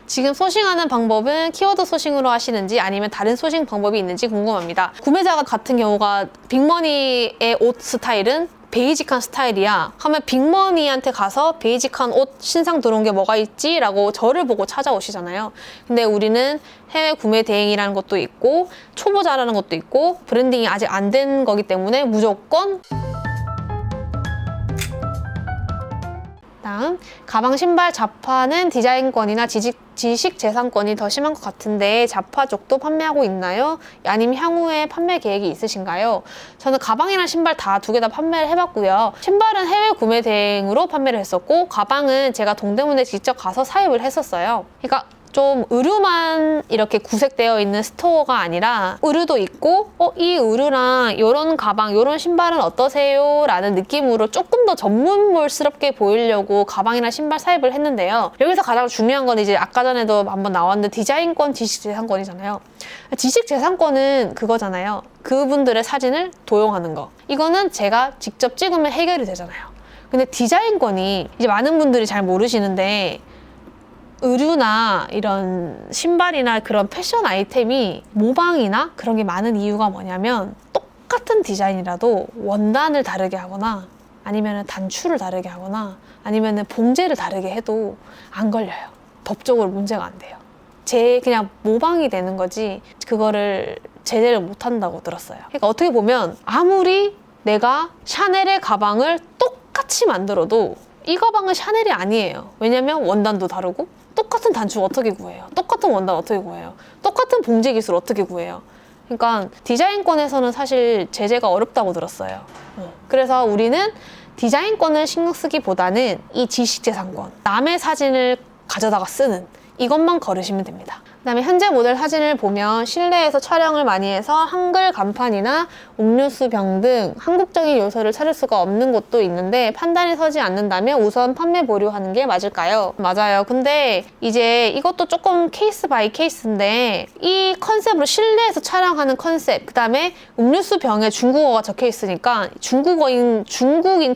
지금 소싱하는 방법은 키워드 소싱으로 하시는지 아니면 다른 소싱 방법이 있는지 궁금합니다. 구매자가 같은 경우가 빅머니의 옷 스타일은 베이직한 스타일이야 하면 빅머니한테 가서 베이직한 옷 신상 들어온 게 뭐가 있지? 라고 저를 보고 찾아오시잖아요. 근데 우리는 해외 구매 대행이라는 것도 있고 초보자라는 것도 있고 브랜딩이 아직 안 된 거기 때문에 무조건 다음, 가방, 신발, 자파는 디자인권이나 지식 재산권이 더 심한 것 같은데 자파 쪽도 판매하고 있나요? 아니면 향후에 판매 계획이 있으신가요? 저는 가방이랑 신발 다 두 개 다 판매를 해봤고요. 신발은 해외 구매 대행으로 판매를 했었고 가방은 제가 동대문에 직접 가서 사입을 했었어요. 그러니까 좀 의류만 이렇게 구색되어 있는 스토어가 아니라 의류도 있고 이 의류랑 이런 가방, 이런 신발은 어떠세요? 라는 느낌으로 조금 더 전문물스럽게 보이려고 가방이나 신발 사입을 했는데요. 여기서 가장 중요한 건 이제 아까 전에도 한번 나왔는데 디자인권, 지식재산권이잖아요. 지식재산권은 그거잖아요. 그분들의 사진을 도용하는 거. 이거는 제가 직접 찍으면 해결이 되잖아요. 근데 디자인권이 이제 많은 분들이 잘 모르시는데 의류나 이런 신발이나 그런 패션 아이템이 모방이나 그런 게 많은 이유가 뭐냐면 똑같은 디자인이라도 원단을 다르게 하거나 아니면 단추를 다르게 하거나 아니면 봉제를 다르게 해도 안 걸려요. 법적으로 문제가 안 돼요. 그냥 모방이 되는 거지 그거를 제재를 못 한다고 들었어요. 그러니까 어떻게 보면 아무리 내가 샤넬의 가방을 똑같이 만들어도 이 가방은 샤넬이 아니에요. 왜냐면 원단도 다르고 똑같은 단추 어떻게 구해요? 똑같은 원단 어떻게 구해요? 똑같은 봉제 기술 어떻게 구해요? 그러니까 디자인권에서는 사실 제재가 어렵다고 들었어요. 그래서 우리는 디자인권을 신경 쓰기보다는 이 지식재산권, 남의 사진을 가져다가 쓰는 이것만 걸으시면 됩니다. 그다음에 현재 모델 사진을 보면 실내에서 촬영을 많이 해서 한글 간판이나 음료수 병 등 한국적인 요소를 찾을 수가 없는 곳도 있는데 판단이 서지 않는다면 우선 판매 보류하는 게 맞을까요? 맞아요. 근데 이제 이것도 조금 케이스 바이 케이스인데 이 컨셉으로 실내에서 촬영하는 컨셉 그다음에 음료수 병에 중국어가 적혀 있으니까 중국인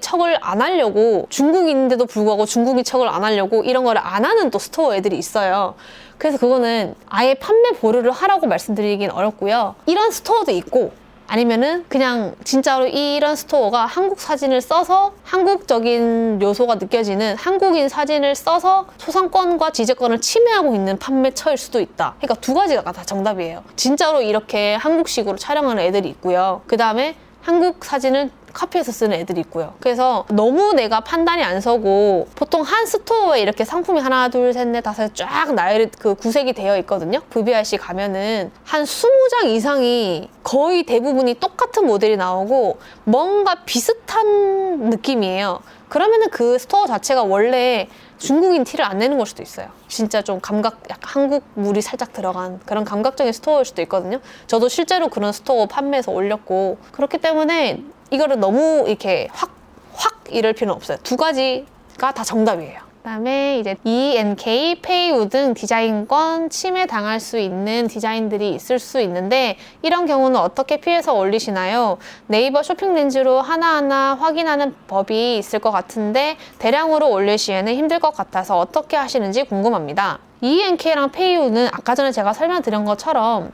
척을 안 하려고 중국인인데도 불구하고 중국인 척을 안 하려고 이런 거를 안 하는 또 스토어 애들이 있어요. 그래서 그거는 아예 판매 보류를 하라고 말씀드리긴 어렵고요. 이런 스토어도 있고 아니면은 그냥 진짜로 이런 스토어가 한국 사진을 써서 한국적인 요소가 느껴지는 한국인 사진을 써서 소상권과 지재권을 침해하고 있는 판매처일 수도 있다. 그러니까 두 가지가 다 정답이에요. 진짜로 이렇게 한국식으로 촬영하는 애들이 있고요. 그 다음에 한국 사진을 카피해서 쓰는 애들이 있고요. 그래서 너무 내가 판단이 안 서고 보통 한 스토어에 이렇게 상품이 하나, 둘, 셋, 넷, 다섯 쫙 나열이 구색이 되어 있거든요. VBRC 가면은 한 20장 이상이 거의 대부분이 똑같은 모델이 나오고 뭔가 비슷한 느낌이에요. 그러면은 그 스토어 자체가 원래 중국인 티를 안 내는 걸 수도 있어요. 진짜 좀 약간 한국 물이 살짝 들어간 그런 감각적인 스토어일 수도 있거든요. 저도 실제로 그런 스토어 판매해서 올렸고 그렇기 때문에 이거를 너무 이렇게 확 이럴 필요는 없어요. 두 가지가 다 정답이에요. 그다음에 이제 ENK, 페이우 등 디자인권 침해 당할 수 있는 디자인들이 있을 수 있는데 이런 경우는 어떻게 피해서 올리시나요? 네이버 쇼핑 렌즈로 하나하나 확인하는 법이 있을 것 같은데 대량으로 올릴 시에는 힘들 것 같아서 어떻게 하시는지 궁금합니다. ENK랑 페이우는 아까 전에 제가 설명드린 것처럼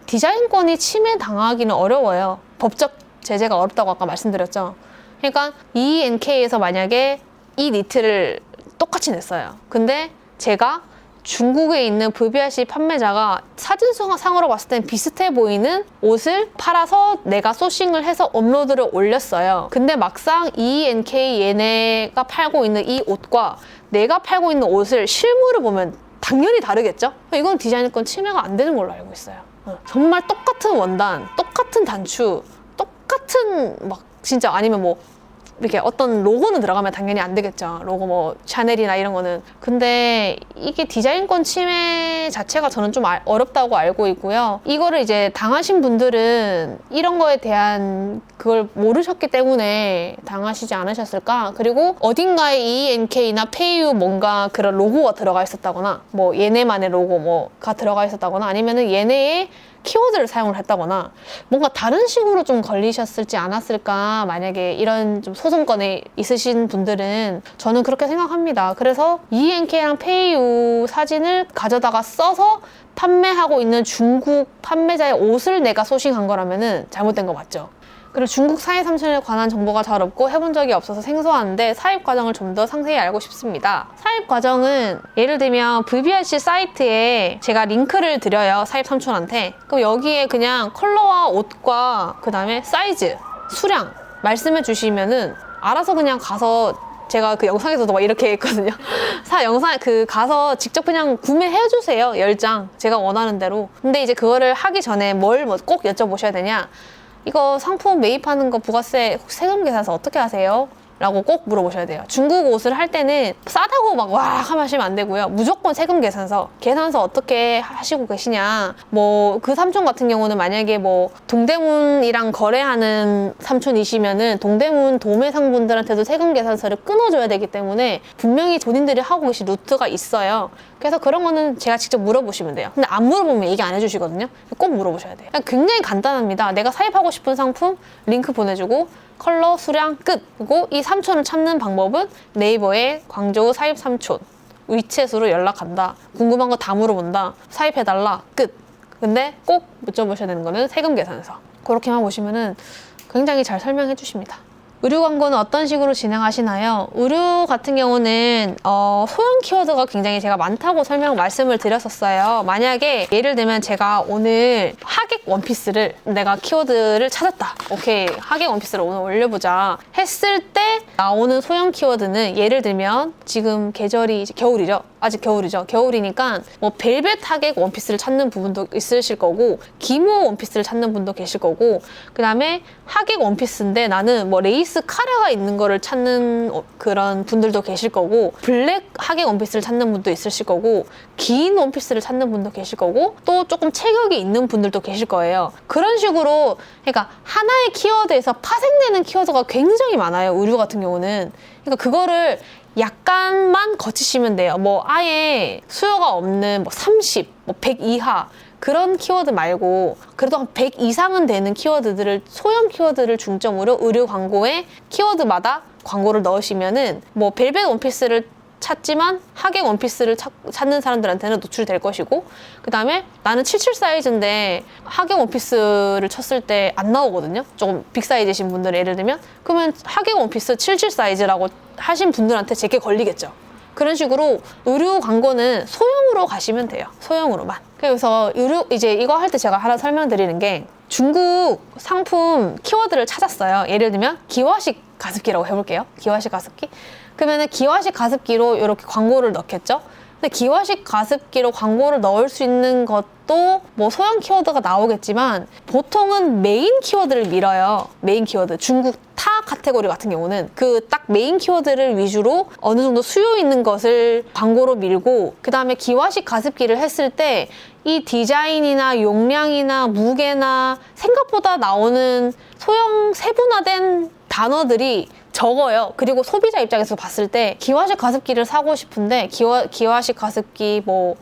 디자인권이 침해 당하기는 어려워요. 법적 제재가 어렵다고 아까 말씀드렸죠. 그러니까 ENK에서 만약에 이 니트를 똑같이 냈어요. 근데 제가 중국에 있는 VBRC 판매자가 사진상으로 봤을 땐 비슷해 보이는 옷을 팔아서 내가 소싱을 해서 업로드를 올렸어요. 근데 막상 ENK 얘네가 팔고 있는 이 옷과 내가 팔고 있는 옷을 실물을 보면 당연히 다르겠죠? 이건 디자인권 침해가 안 되는 걸로 알고 있어요. 정말 똑같은 원단, 똑같은 단추, 똑같은 막 진짜 아니면 뭐 이렇게 어떤 로고는 들어가면 당연히 안 되겠죠. 로고 뭐 샤넬이나 이런 거는. 근데 이게 디자인권 침해 자체가 저는 좀 어렵다고 알고 있고요. 이거를 이제 당하신 분들은 이런 거에 대한 그걸 모르셨기 때문에 당하시지 않으셨을까? 그리고 어딘가에 ENK나 페이유 뭔가 그런 로고가 들어가 있었다거나 뭐 얘네만의 로고 뭐가 들어가 있었다거나 아니면은 얘네의 키워드를 사용을 했다거나 뭔가 다른 식으로 좀 걸리셨을지 않았을까. 만약에 이런 좀 소송권에 있으신 분들은 저는 그렇게 생각합니다. 그래서 ENK랑 페이유 사진을 가져다가 써서 판매하고 있는 중국 판매자의 옷을 내가 소싱한 거라면은 잘못된 거 맞죠? 그리고 중국 사입 삼촌에 관한 정보가 잘 없고 해본 적이 없어서 생소한데 사입 과정을 좀 더 상세히 알고 싶습니다. 사입 과정은 예를 들면 VBRC 사이트에 제가 링크를 드려요. 사입 삼촌한테. 그럼 여기에 그냥 컬러와 옷과 그 다음에 사이즈, 수량 말씀해 주시면은 알아서 그냥 가서 제가 그 영상에서도 막 이렇게 했거든요. 영상에 가서 직접 그냥 구매해 주세요. 10장. 제가 원하는 대로. 근데 이제 그거를 하기 전에 뭘 꼭 여쭤보셔야 되냐. 이거 상품 매입하는 거 부가세 세금 계산서 어떻게 하세요? 라고 꼭 물어보셔야 돼요. 중국 옷을 할 때는 싸다고 막 와 하시면 안 되고요. 무조건 세금 계산서 어떻게 하시고 계시냐. 뭐 그 삼촌 같은 경우는 만약에 뭐 동대문이랑 거래하는 삼촌이시면은 동대문 도매상분들한테도 세금 계산서를 끊어줘야 되기 때문에 분명히 본인들이 하고 계신 루트가 있어요. 그래서 그런 거는 제가 직접 물어보시면 돼요. 근데 안 물어보면 얘기 안 해주시거든요. 꼭 물어보셔야 돼요. 굉장히 간단합니다. 내가 사입하고 싶은 상품 링크 보내주고 컬러, 수량, 끝! 그리고 이 삼촌을 찾는 방법은 네이버에 광저우 사입 삼촌 위챗으로 연락한다. 궁금한 거 다 물어본다. 사입해달라. 끝! 근데 꼭 여쭤보셔야 되는 거는 세금 계산서. 그렇게만 보시면은 굉장히 잘 설명해 주십니다. 의류 광고는 어떤 식으로 진행하시나요? 의류 같은 경우는 소형 키워드가 굉장히 제가 많다고 말씀을 드렸었어요. 만약에 예를 들면 제가 오늘 하객 원피스를 내가 키워드를 찾았다. 오케이, 하객 원피스를 오늘 올려보자 했을 때 나오는 소형 키워드는 예를 들면 지금 계절이 이제 겨울이죠. 아직 겨울이죠. 겨울이니까 뭐 벨벳 하객 원피스를 찾는 부분도 있으실 거고 기모 원피스를 찾는 분도 계실 거고 그 다음에 하객 원피스인데 나는 뭐 레이스 카라가 있는 거를 찾는 그런 분들도 계실 거고 블랙 하객 원피스를 찾는 분도 있으실 거고 긴 원피스를 찾는 분도 계실 거고 또 조금 체격이 있는 분들도 계실 거예요. 그런 식으로 그러니까 하나의 키워드에서 파생되는 키워드가 굉장히 많아요. 의류 같은 경우는. 그러니까 그거를 약간만 거치시면 돼요. 뭐 아예 수요가 없는 뭐 30, 뭐 100 이하 그런 키워드 말고 그래도 한 100 이상은 되는 키워드들을 소형 키워드를 중점으로 의류 광고에 키워드마다 광고를 넣으시면은 뭐 벨벳 원피스를 찾지만 하객 원피스를 찾는 사람들한테는 노출될 것이고 그 다음에 나는 77 사이즈인데 하객 원피스를 쳤을 때 안 나오거든요. 조금 빅 사이즈이신 분들 예를 들면 그러면 하객 원피스 77 사이즈라고 하신 분들한테 제게 걸리겠죠. 그런 식으로 의류 광고는 소형으로 가시면 돼요. 소형으로만. 그래서 이제 이거 할 때 제가 하나 설명드리는 게 중국 상품 키워드를 찾았어요. 예를 들면 기와식 가습기라고 해볼게요. 기와식 가습기. 그러면은 기와식 가습기로 이렇게 광고를 넣겠죠. 근데 기와식 가습기로 광고를 넣을 수 있는 것도 뭐 소형 키워드가 나오겠지만 보통은 메인 키워드를 밀어요. 메인 키워드. 중국 타 카테고리 같은 경우는 그 딱 메인 키워드를 위주로 어느 정도 수요 있는 것을 광고로 밀고 그 다음에 기와식 가습기를 했을 때 이 디자인이나 용량이나 무게나 생각보다 나오는 소형 세분화된 단어들이 적어요. 그리고 소비자 입장에서 봤을 때 기와식 가습기를 사고 싶은데 기와식 가습기 뭐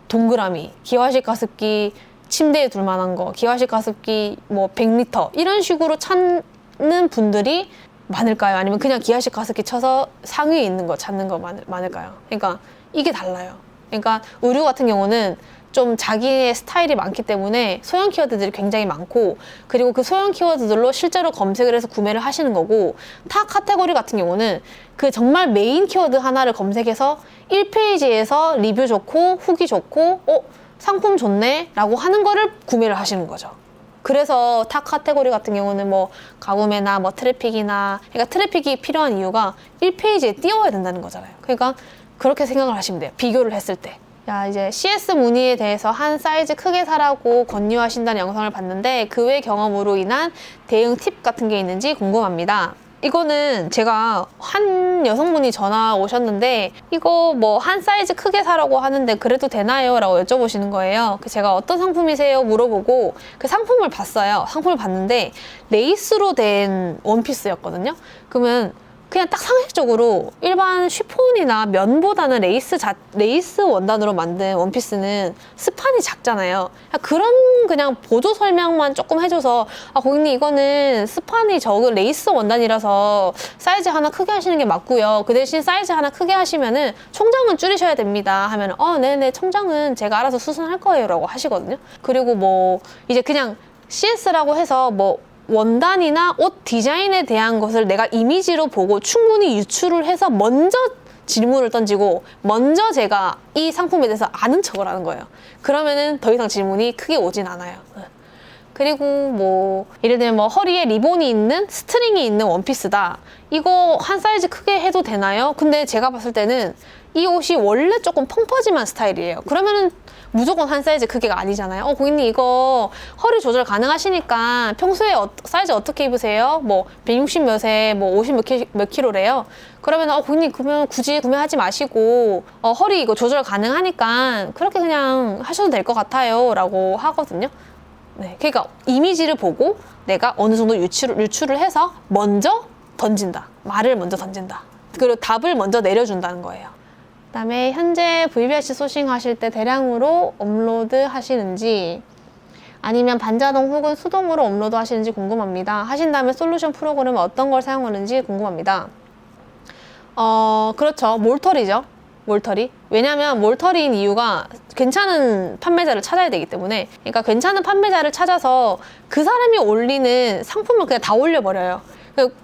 동그라미, 기와식 가습기 침대에 둘 만한 거, 기와식 가습기 뭐 100리터 이런 식으로 찾는 분들이 많을까요? 아니면 그냥 기와식 가습기 쳐서 상위에 있는 거 찾는 거 많을까요? 그러니까 이게 달라요. 그러니까 의류 같은 경우는 좀 자기의 스타일이 많기 때문에 소형 키워드들이 굉장히 많고 그리고 그 소형 키워드들로 실제로 검색을 해서 구매를 하시는 거고 타 카테고리 같은 경우는 그 정말 메인 키워드 하나를 검색해서 1페이지에서 리뷰 좋고 후기 좋고 상품 좋네 라고 하는 거를 구매를 하시는 거죠. 그래서 타 카테고리 같은 경우는 뭐 가구매나 뭐 트래픽이나 그러니까 트래픽이 필요한 이유가 1페이지에 띄워야 된다는 거잖아요. 그러니까 그렇게 생각을 하시면 돼요. 비교를 했을 때. 야, 이제 CS 무늬에 대해서 한 사이즈 크게 사라고 권유하신다는 영상을 봤는데 그 외 경험으로 인한 대응 팁 같은 게 있는지 궁금합니다. 이거는 제가 한 여성분이 전화 오셨는데 이거 뭐 한 사이즈 크게 사라고 하는데 그래도 되나요? 라고 여쭤보시는 거예요. 제가 어떤 상품이세요? 물어보고 그 상품을 봤어요. 상품을 봤는데 레이스로 된 원피스였거든요. 그러면 그냥 딱 상식적으로 일반 쉬폰이나 면보다는 레이스 원단으로 만든 원피스는 스판이 작잖아요. 그런 그냥 보조 설명만 조금 해줘서 고객님 이거는 스판이 적은 레이스 원단이라서 사이즈 하나 크게 하시는 게 맞고요. 그 대신 사이즈 하나 크게 하시면은 총장은 줄이셔야 됩니다 하면 네네 총장은 제가 알아서 수선할 거예요 라고 하시거든요. 그리고 뭐 이제 그냥 CS라고 해서 뭐 원단이나 옷 디자인에 대한 것을 내가 이미지로 보고 충분히 유추를 해서 먼저 질문을 던지고 먼저 제가 이 상품에 대해서 아는 척을 하는 거예요. 그러면은 더 이상 질문이 크게 오진 않아요. 그리고 뭐 예를 들면 뭐 허리에 리본이 있는 스트링이 있는 원피스다. 이거 한 사이즈 크게 해도 되나요? 근데 제가 봤을 때는 이 옷이 원래 조금 펑퍼짐한 스타일이에요. 그러면은 무조건 한 사이즈 크기가 아니잖아요. 고객님 이거 허리 조절 가능하시니까 평소에 사이즈 어떻게 입으세요? 뭐 160 몇에 뭐 50 몇 킬로래요? 그러면 고객님 그러면 굳이 구매하지 마시고 허리 이거 조절 가능하니까 그렇게 그냥 하셔도 될 것 같아요 라고 하거든요. 네, 그러니까 이미지를 보고 내가 어느 정도 유추를 해서 먼저 던진다. 말을 먼저 던진다. 그리고 답을 먼저 내려준다는 거예요. 그다음에 현재 VVIC 소싱하실 때 대량으로 업로드 하시는지 아니면 반자동 혹은 수동으로 업로드 하시는지 궁금합니다. 하신 다음에 솔루션 프로그램은 어떤 걸 사용하는지 궁금합니다. 그렇죠. 몰터리죠. 몰터리. 왜냐면 몰터리인 이유가 괜찮은 판매자를 찾아야 되기 때문에, 그러니까 괜찮은 판매자를 찾아서 그 사람이 올리는 상품을 그냥 다 올려버려요.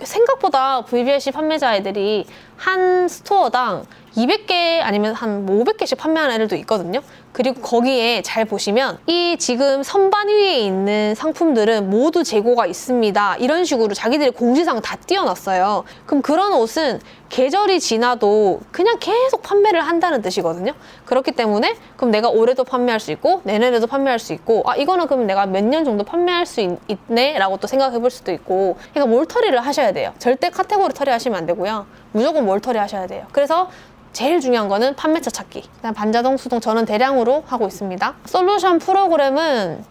생각보다 VVIC 판매자 애들이 한 스토어당 200개 아니면 한 500개씩 판매하는 애들도 있거든요. 그리고 거기에 잘 보시면 이 지금 선반 위에 있는 상품들은 모두 재고가 있습니다. 이런 식으로 자기들이 공지사항 다 띄워놨어요. 그럼 그런 옷은 계절이 지나도 그냥 계속 판매를 한다는 뜻이거든요. 그렇기 때문에 그럼 내가 올해도 판매할 수 있고 내년에도 판매할 수 있고 이거는 그럼 내가 몇 년 정도 판매할 수 있네 라고 또 생각해 볼 수도 있고, 그러니까 몰터리를 하셔야 돼요. 절대 카테고리 처리 하시면 안 되고요. 무조건 몰터리 하셔야 돼요. 그래서 제일 중요한 거는 판매처 찾기. 그다음 반자동, 수동 저는 대량으로 하고 있습니다. 솔루션 프로그램은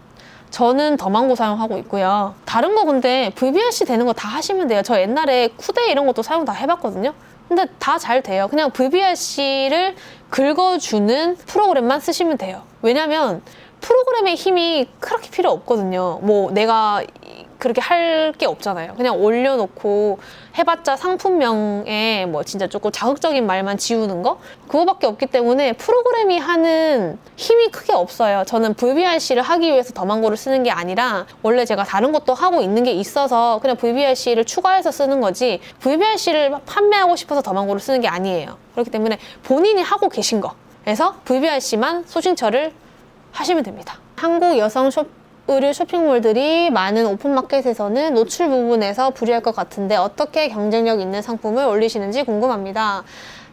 저는 더망고 사용하고 있고요. 다른 거 근데 VVIC 되는 거 다 하시면 돼요. 저 옛날에 쿠데 이런 것도 사용 다 해봤거든요. 근데 다 잘 돼요. 그냥 VVIC를 긁어주는 프로그램만 쓰시면 돼요. 왜냐면 프로그램의 힘이 그렇게 필요 없거든요. 뭐 내가 그렇게 할 게 없잖아요. 그냥 올려놓고 해봤자 상품명에 뭐 진짜 조금 자극적인 말만 지우는 거? 그거밖에 없기 때문에 프로그램이 하는 힘이 크게 없어요. 저는 VVIC를 하기 위해서 더망고를 쓰는 게 아니라 원래 제가 다른 것도 하고 있는 게 있어서 그냥 VVIC를 추가해서 쓰는 거지 VVIC를 판매하고 싶어서 더망고를 쓰는 게 아니에요. 그렇기 때문에 본인이 하고 계신 거에서 VVIC만 소싱처를 하시면 됩니다. 한국 여성 의류 쇼핑몰들이 많은 오픈마켓에서는 노출 부분에서 불이할 것 같은데 어떻게 경쟁력 있는 상품을 올리시는지 궁금합니다.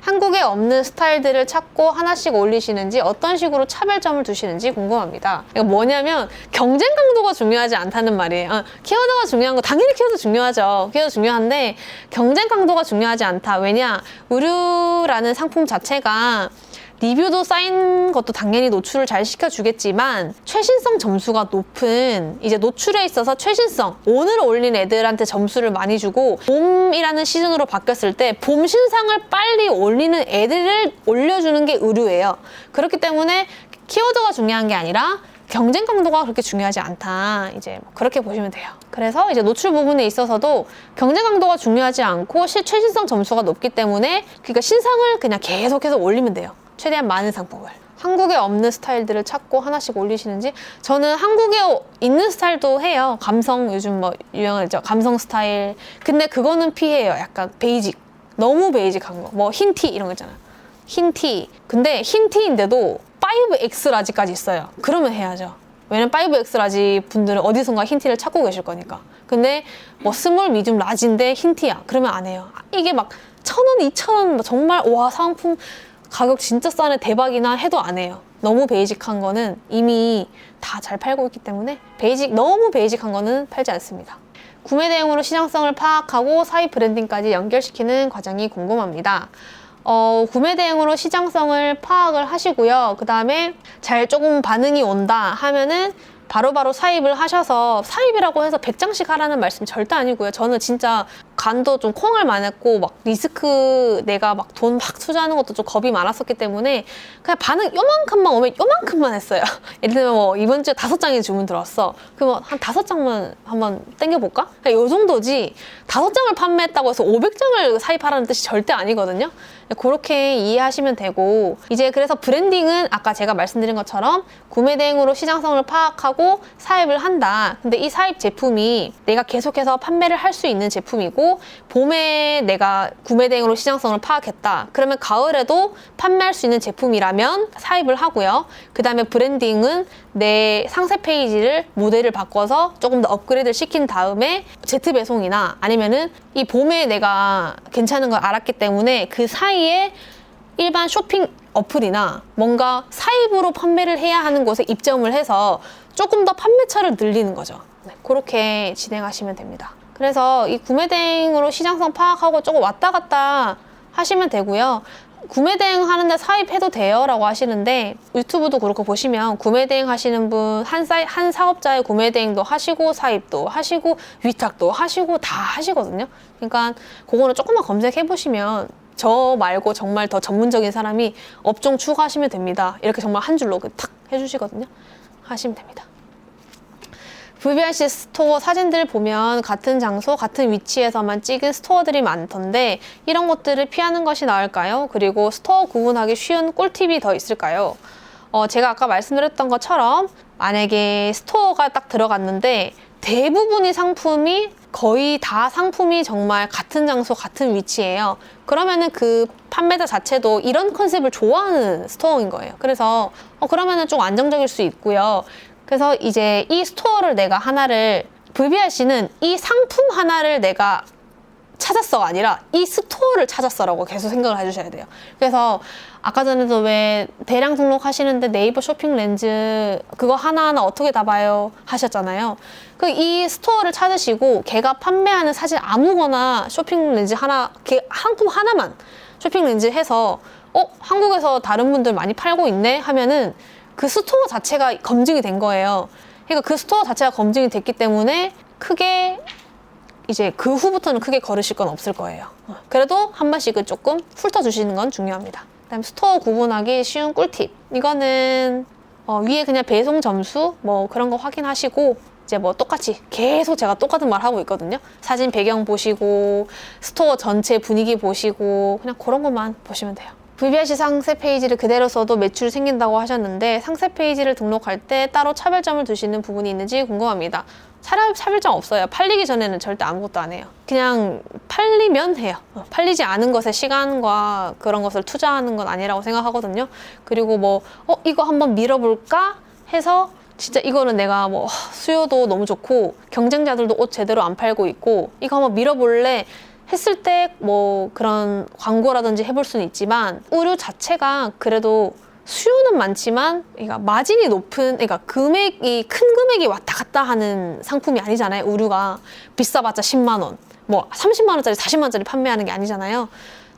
한국에 없는 스타일들을 찾고 하나씩 올리시는지 어떤 식으로 차별점을 두시는지 궁금합니다. 이거 뭐냐면 경쟁 강도가 중요하지 않다는 말이에요. 키워드가 중요한 거 당연히 키워드 중요하죠. 키워드 중요한데 경쟁 강도가 중요하지 않다. 왜냐? 의류라는 상품 자체가 리뷰도 쌓인 것도 당연히 노출을 잘 시켜주겠지만 최신성 점수가 높은 이제 노출에 있어서 최신성 오늘 올린 애들한테 점수를 많이 주고 봄이라는 시즌으로 바뀌었을 때 봄 신상을 빨리 올리는 애들을 올려주는 게 의류예요. 그렇기 때문에 키워드가 중요한 게 아니라 경쟁 강도가 그렇게 중요하지 않다. 이제 그렇게 보시면 돼요. 그래서 이제 노출 부분에 있어서도 경쟁 강도가 중요하지 않고 최신성 점수가 높기 때문에 그러니까 신상을 그냥 계속해서 올리면 돼요. 최대한 많은 상품을. 한국에 없는 스타일들을 찾고 하나씩 올리시는지, 저는 한국에 있는 스타일도 해요. 감성 요즘 뭐 유행하죠. 감성 스타일. 근데 그거는 피해요. 약간 베이직. 너무 베이직한 거. 뭐 흰 티 이런 거 있잖아요. 흰 티. 근데 흰 티인데도 5X 라지까지 있어요. 그러면 해야죠. 왜냐면 5X 라지 분들은 어디선가 흰 티를 찾고 계실 거니까. 근데 뭐 스몰, 미디움, 라지인데 흰 티야. 그러면 안 해요. 이게 막 1,000원, 2,000원 정말 와 상품 가격 진짜 싸네 대박이나 해도 안 해요. 너무 베이직한 거는 이미 다 잘 팔고 있기 때문에 너무 베이직한 거는 팔지 않습니다. 구매 대행으로 시장성을 파악하고 사이 브랜딩까지 연결시키는 과정이 궁금합니다. 구매 대행으로 시장성을 파악을 하시고요. 그 다음에 잘 조금 반응이 온다 하면은 바로바로 사입을 하셔서, 사입이라고 해서 100장씩 하라는 말씀이 절대 아니고요. 저는 진짜 간도 좀 콩을 많았고 막 리스크 내가 막 돈 막 투자하는 것도 좀 겁이 많았었기 때문에 그냥 반응 요만큼만 오면 요만큼만 했어요. 예를 들면 뭐 이번 주에 5장이 주문 들어왔어. 그러면 한 5장만 한번 땡겨볼까? 그냥 요 정도지 5장을 판매했다고 해서 500장을 사입하라는 뜻이 절대 아니거든요. 그렇게 이해하시면 되고, 이제 그래서 브랜딩은 아까 제가 말씀드린 것처럼 구매 대행으로 시장성을 파악하고 사입을 한다. 근데 이 사입 제품이 내가 계속해서 판매를 할 수 있는 제품이고, 봄에 내가 구매 대행으로 시장성을 파악했다. 그러면 가을에도 판매할 수 있는 제품이라면 사입을 하고요. 그 다음에 브랜딩은 내 상세 페이지를 모델을 바꿔서 조금 더 업그레이드를 시킨 다음에 제트 배송이나 아니면은 이 봄에 내가 괜찮은 걸 알았기 때문에 그 사이에 일반 쇼핑 어플이나 뭔가 사입으로 판매를 해야 하는 곳에 입점을 해서 조금 더 판매처를 늘리는 거죠. 네, 그렇게 진행하시면 됩니다. 그래서 이 구매 대행으로 시장성 파악하고 조금 왔다 갔다 하시면 되고요. 구매 대행 하는데 사입해도 돼요 라고 하시는데, 유튜브도 그렇고 보시면 구매 대행 하시는 분 한 사업자의 구매 대행도 하시고 사입도 하시고 위탁도 하시고 다 하시거든요. 그러니까 그거는 조금만 검색해 보시면 저 말고 정말 더 전문적인 사람이 업종 추가하시면 됩니다. 이렇게 정말 한 줄로 탁 해주시거든요. 하시면 됩니다. VVIC 스토어 사진들 보면 같은 장소, 같은 위치에서만 찍은 스토어들이 많던데 이런 것들을 피하는 것이 나을까요? 그리고 스토어 구분하기 쉬운 꿀팁이 더 있을까요? 제가 아까 말씀드렸던 것처럼 만약에 스토어가 딱 들어갔는데 대부분의 상품이 거의 다 상품이 정말 같은 장소, 같은 위치예요. 그러면은 그 판매자 자체도 이런 컨셉을 좋아하는 스토어인 거예요. 그래서 그러면은 좀 안정적일 수 있고요. 그래서 이제 이 스토어를 내가 하나를, VVIC는 이 상품 하나를 내가 찾았어가 아니라 이 스토어를 찾았어라고 계속 생각을 해주셔야 돼요. 그래서 아까 전에도 왜 대량 등록하시는데 네이버 쇼핑 렌즈 그거 하나하나 어떻게 다 봐요 하셨잖아요. 이 스토어를 찾으시고 걔가 판매하는 사진 아무거나 쇼핑 렌즈 하나, 걔 상품 하나만 쇼핑 렌즈 해서 한국에서 다른 분들 많이 팔고 있네 하면은 그 스토어 자체가 검증이 된 거예요. 그러니까 그 스토어 자체가 검증이 됐기 때문에 크게 이제 그 후부터는 크게 걸으실 건 없을 거예요. 그래도 한 번씩은 조금 훑어주시는 건 중요합니다. 그다음에 스토어 구분하기 쉬운 꿀팁. 이거는 위에 그냥 배송 점수 뭐 그런 거 확인하시고 이제 뭐 똑같이 계속 제가 똑같은 말 하고 있거든요. 사진 배경 보시고 스토어 전체 분위기 보시고 그냥 그런 것만 보시면 돼요. VVIC 상세 페이지를 그대로 써도 매출이 생긴다고 하셨는데 상세 페이지를 등록할 때 따로 차별점을 두시는 부분이 있는지 궁금합니다. 차별점 없어요. 팔리기 전에는 절대 아무것도 안 해요. 그냥 팔리면 해요. 팔리지 않은 것에 시간과 그런 것을 투자하는 건 아니라고 생각하거든요. 그리고 뭐 이거 한번 밀어볼까 해서 진짜 이거는 내가 뭐 수요도 너무 좋고 경쟁자들도 옷 제대로 안 팔고 있고 이거 한번 밀어볼래 했을 때 뭐 그런 광고라든지 해볼 수는 있지만 의류 자체가 그래도 수요는 많지만 그러니까 마진이 높은, 그러니까 금액이 큰 금액이 왔다 갔다 하는 상품이 아니잖아요. 의류가 비싸봤자 10만 원, 뭐 30만 원짜리 40만 원짜리 판매하는 게 아니잖아요.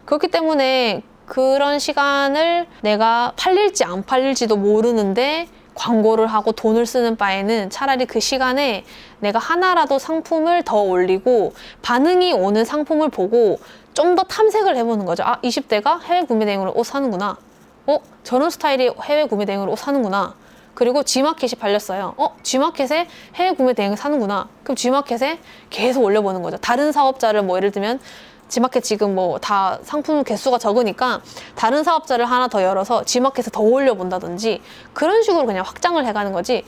그렇기 때문에 그런 시간을 내가 팔릴지 안 팔릴지도 모르는데 광고를 하고 돈을 쓰는 바에는 차라리 그 시간에 내가 하나라도 상품을 더 올리고 반응이 오는 상품을 보고 좀 더 탐색을 해보는 거죠. 20대가 해외 구매 대행으로 옷 사는구나. 저런 스타일이 해외 구매 대행으로 옷 사는구나. 그리고 G마켓이 팔렸어요. G마켓에 해외 구매 대행을 사는구나. 그럼 G마켓에 계속 올려보는 거죠. 다른 사업자를 뭐 예를 들면 G마켓 지금 뭐 다 상품 개수가 적으니까 다른 사업자를 하나 더 열어서 G마켓에 더 올려본다든지 그런 식으로 그냥 확장을 해가는 거지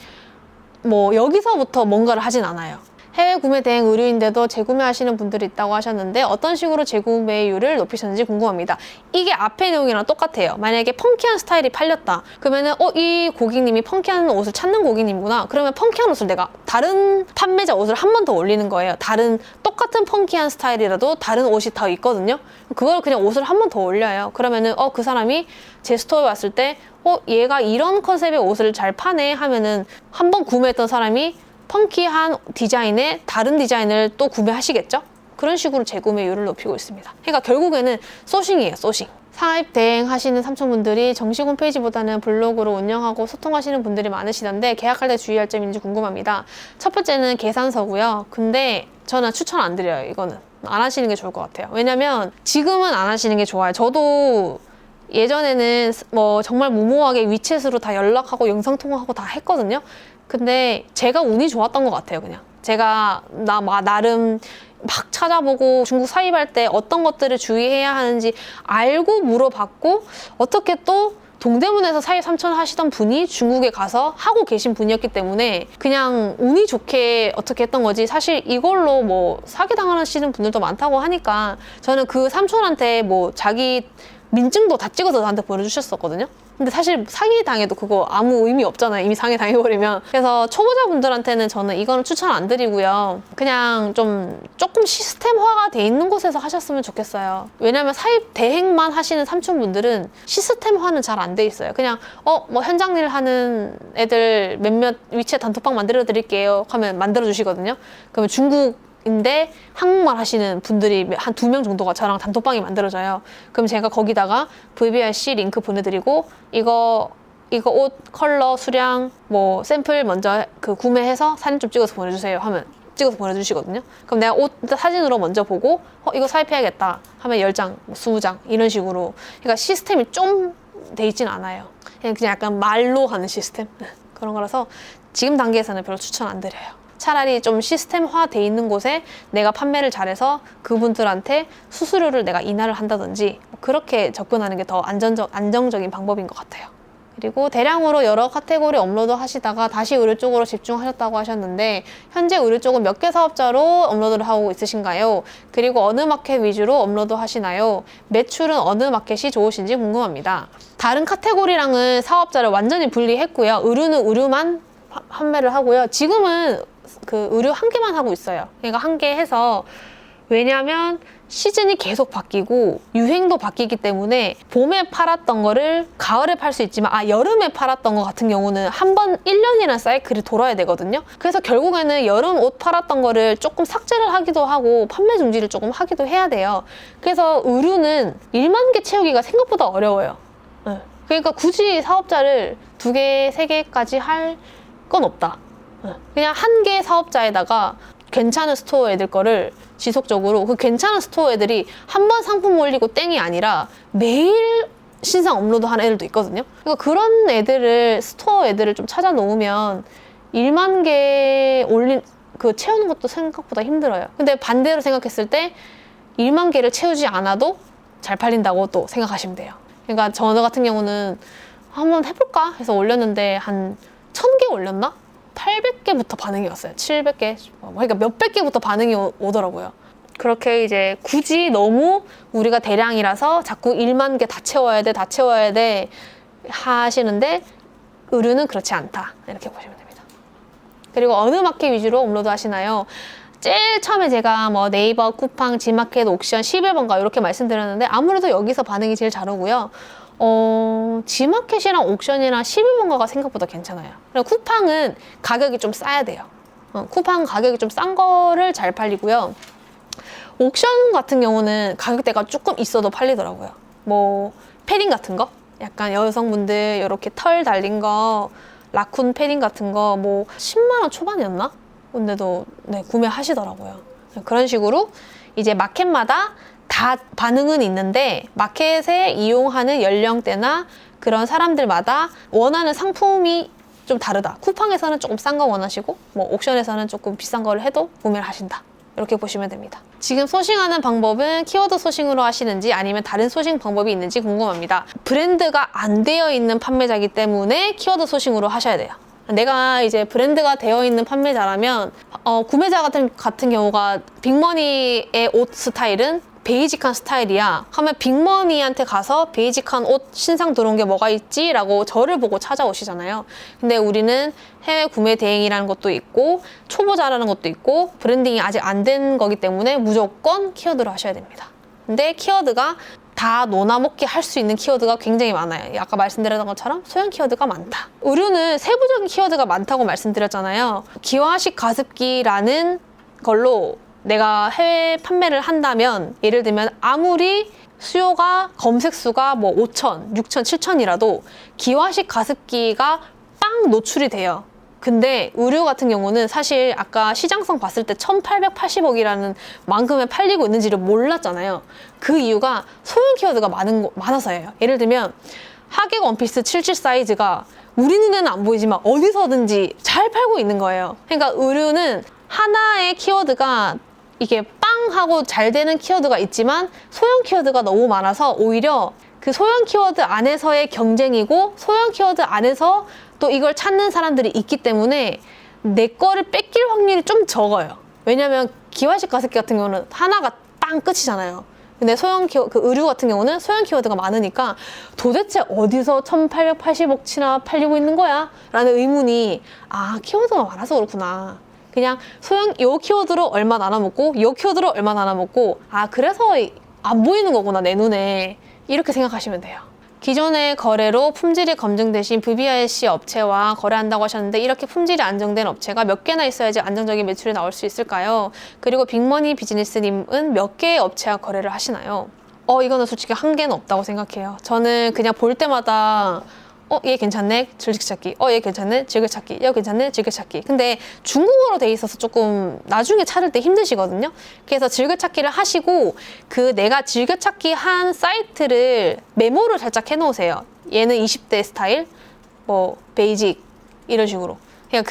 뭐 여기서부터 뭔가를 하진 않아요. 해외 구매 대행 의류인데도 재구매하시는 분들이 있다고 하셨는데 어떤 식으로 재구매율을 높이셨는지 궁금합니다. 이게 앞에 내용이랑 똑같아요. 만약에 펑키한 스타일이 팔렸다. 그러면은 이 고객님이 펑키한 옷을 찾는 고객님이구나. 그러면 펑키한 옷을 내가 다른 판매자 옷을 한 번 더 올리는 거예요. 다른 똑같은 펑키한 스타일이라도 다른 옷이 더 있거든요. 그걸 그냥 옷을 한 번 더 올려요. 그러면은 그 사람이 제 스토어에 왔을 때 얘가 이런 컨셉의 옷을 잘 파네 하면은 한 번 구매했던 사람이 펑키한 디자인의 다른 디자인을 또 구매하시겠죠? 그런 식으로 재구매율을 높이고 있습니다. 그러니까 결국에는 소싱이에요, 소싱. 사입 대행하시는 삼촌분들이 정식 홈페이지보다는 블로그로 운영하고 소통하시는 분들이 많으시던데 계약할 때 주의할 점이 있는지 궁금합니다. 첫 번째는 계산서고요. 근데 저는 추천 안 드려요, 이거는. 안 하시는 게 좋을 것 같아요. 왜냐면 지금은 안 하시는 게 좋아요. 저도 예전에는 뭐 정말 무모하게 위챗으로 다 연락하고 영상통화하고 다 했거든요. 근데 제가 운이 좋았던 것 같아요. 그냥 제가 나름 막 찾아보고 중국 사입할 때 어떤 것들을 주의해야 하는지 알고 물어봤고, 어떻게 또 동대문에서 사입 3천 하시던 분이 중국에 가서 하고 계신 분이었기 때문에 그냥 운이 좋게 어떻게 했던 거지, 사실 이걸로 뭐 사기당하시는 분들도 많다고 하니까 저는 그 삼촌한테 뭐 자기 민증도 다 찍어서 저한테 보내주셨었거든요. 근데 사실 사기 당해도 그거 아무 의미 없잖아요. 이미 상해 당해버리면. 그래서 초보자분들한테는 저는 이거는 추천 안 드리고요. 그냥 조금 시스템화가 돼 있는 곳에서 하셨으면 좋겠어요. 왜냐면 사입 대행만 하시는 삼촌분들은 시스템화는 잘 안 돼 있어요. 그냥 뭐 현장 일 하는 애들 몇몇 위치에 단톡방 만들어 드릴게요 하면 만들어 주시거든요. 그러면 중국인데 한국말 하시는 분들이 한 2명 정도가 저랑 단톡방이 만들어져요. 그럼 제가 거기다가 VBRC 링크 보내드리고 이거 옷 컬러 수량 뭐 샘플 먼저 구매해서 사진 좀 찍어서 보내주세요 하면 찍어서 보내주시거든요. 그럼 내가 옷 사진으로 먼저 보고 이거 사입해야겠다 하면 10장, 20장 이런 식으로. 그러니까 시스템이 좀 돼 있진 않아요. 그냥 약간 말로 하는 시스템 그런 거라서 지금 단계에서는 별로 추천 안 드려요. 차라리 좀 시스템화 돼 있는 곳에 내가 판매를 잘해서 그분들한테 수수료를 내가 인하를 한다든지 그렇게 접근하는 게 더 안정적인 방법인 것 같아요. 그리고 대량으로 여러 카테고리 업로드 하시다가 다시 의류 쪽으로 집중하셨다고 하셨는데, 현재 의류 쪽은 몇 개 사업자로 업로드를 하고 있으신가요? 그리고 어느 마켓 위주로 업로드 하시나요? 매출은 어느 마켓이 좋으신지 궁금합니다. 다른 카테고리랑은 사업자를 완전히 분리했고요. 의류는 의류만 판매를 하고요. 지금은 그 의류 한 개만 하고 있어요. 그러니까 한 개 해서, 왜냐면 시즌이 계속 바뀌고 유행도 바뀌기 때문에 봄에 팔았던 거를 가을에 팔 수 있지만 여름에 팔았던 거 같은 경우는 한 번 1년이라는 사이클이 돌아야 되거든요. 그래서 결국에는 여름 옷 팔았던 거를 조금 삭제를 하기도 하고 판매 중지를 조금 하기도 해야 돼요. 그래서 의류는 1만 개 채우기가 생각보다 어려워요. 그러니까 굳이 사업자를 2개, 3개까지 할 건 없다. 그냥 한 개 사업자에다가 괜찮은 스토어 애들 거를 지속적으로, 그 괜찮은 스토어 애들이 한 번 상품 올리고 땡이 아니라 매일 신상 업로드 하는 애들도 있거든요. 그러니까 그런 애들을, 스토어 애들을 좀 찾아 놓으면 1만 개 채우는 것도 생각보다 힘들어요. 근데 반대로 생각했을 때 1만 개를 채우지 않아도 잘 팔린다고 또 생각하시면 돼요. 그러니까 저 같은 경우는 한번 해볼까 해서 올렸는데 한 1000개 올렸나? 800개부터 반응이 왔어요. 700개. 그러니까 몇백 개부터 반응이 오더라고요. 그렇게 이제 굳이 너무 우리가 대량이라서 자꾸 1만 개 다 채워야 돼 하시는데, 의류는 그렇지 않다. 이렇게 보시면 됩니다. 그리고 어느 마켓 위주로 업로드 하시나요? 제일 처음에 제가 뭐 네이버, 쿠팡, 지마켓, 옥션, 11번가 이렇게 말씀드렸는데 아무래도 여기서 반응이 제일 잘 오고요. 지마켓이랑 옥션이랑 11번가가 생각보다 괜찮아요. 그리고 쿠팡은 가격이 좀 싸야 돼요. 쿠팡 가격이 좀 싼 거를 잘 팔리고요. 옥션 같은 경우는 가격대가 조금 있어도 팔리더라고요. 뭐 패딩 같은 거, 약간 여성분들 이렇게 털 달린 거, 라쿤 패딩 같은 거 뭐 10만 원 초반이었나? 근데도 구매하시더라고요. 그런 식으로 이제 마켓마다 다 반응은 있는데, 마켓에 이용하는 연령대나 그런 사람들마다 원하는 상품이 좀 다르다. 쿠팡에서는 조금 싼 거 원하시고 뭐 옥션에서는 조금 비싼 거를 해도 구매를 하신다. 이렇게 보시면 됩니다. 지금 소싱하는 방법은 키워드 소싱으로 하시는지 아니면 다른 소싱 방법이 있는지 궁금합니다. 브랜드가 안 되어 있는 판매자이기 때문에 키워드 소싱으로 하셔야 돼요. 내가 이제 브랜드가 되어 있는 판매자라면 구매자 같은 경우가 빅머니의 옷 스타일은 베이직한 스타일이야 하면 빅머니한테 가서 베이직한 옷 신상 들어온 게 뭐가 있지? 라고 저를 보고 찾아오시잖아요. 근데 우리는 해외 구매 대행이라는 것도 있고 초보자라는 것도 있고 브랜딩이 아직 안 된 거기 때문에 무조건 키워드를 하셔야 됩니다. 근데 키워드가 다 노나 먹기 할 수 있는 키워드가 굉장히 많아요. 아까 말씀드렸던 것처럼 소형 키워드가 많다. 의류는 세부적인 키워드가 많다고 말씀드렸잖아요. 기화식 가습기라는 걸로 내가 해외 판매를 한다면, 예를 들면 아무리 수요가 검색 수가 뭐 5천, 6천, 7천이라도 기화식 가습기가 빵 노출이 돼요. 근데 의류 같은 경우는 사실 아까 시장성 봤을 때 1880억이라는 만큼에 팔리고 있는지를 몰랐잖아요. 그 이유가 소형 키워드가 많아서예요. 예를 들면 하객 원피스 77 사이즈가 우리 눈에는 안 보이지만 어디서든지 잘 팔고 있는 거예요. 그러니까 의류는 하나의 키워드가 이게 빵 하고 잘 되는 키워드가 있지만 소형 키워드가 너무 많아서 오히려 그 소형 키워드 안에서의 경쟁이고 소형 키워드 안에서 또 이걸 찾는 사람들이 있기 때문에 내 거를 뺏길 확률이 좀 적어요. 왜냐면 기화식 가습기 같은 경우는 하나가 빵 끝이잖아요. 근데 그 의류 같은 경우는 소형 키워드가 많으니까 도대체 어디서 1880억치나 팔리고 있는 거야? 라는 의문이 키워드가 많아서 그렇구나. 그냥 요 키워드로 얼마 나눠먹고 요 키워드로 얼마 나눠먹고 그래서 안 보이는 거구나 내 눈에. 이렇게 생각하시면 돼요. 기존의 거래로 품질이 검증되신 VBIC 업체와 거래한다고 하셨는데 이렇게 품질이 안정된 업체가 몇 개나 있어야지 안정적인 매출이 나올 수 있을까요? 그리고 빅머니 비즈니스님은 몇 개의 업체와 거래를 하시나요? 이거는 솔직히 한계는 없다고 생각해요. 저는 그냥 볼 때마다 얘 괜찮네? 즐겨찾기. 얘 괜찮네? 즐겨찾기. 얘 괜찮네? 즐겨찾기. 근데 중국어로 돼 있어서 조금 나중에 찾을 때 힘드시거든요. 그래서 즐겨찾기를 하시고 내가 즐겨찾기 한 사이트를 메모를 살짝 해놓으세요. 얘는 20대 스타일, 베이직 이런 식으로. 그냥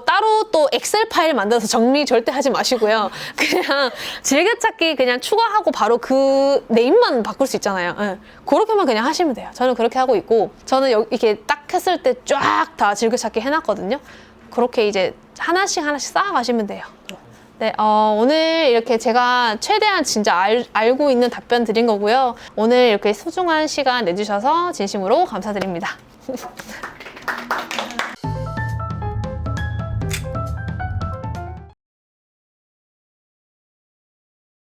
따로 또 엑셀 파일 만들어서 정리 절대 하지 마시고요. 그냥 즐겨찾기 그냥 추가하고 바로 그 네임만 바꿀 수 있잖아요. 네. 그렇게만 그냥 하시면 돼요. 저는 그렇게 하고 있고, 저는 이렇게 딱 했을 때 쫙 다 즐겨찾기 해놨거든요. 그렇게 이제 하나씩 쌓아가시면 돼요. 네, 오늘 이렇게 제가 최대한 진짜 알고 있는 답변 드린 거고요. 오늘 이렇게 소중한 시간 내주셔서 진심으로 감사드립니다.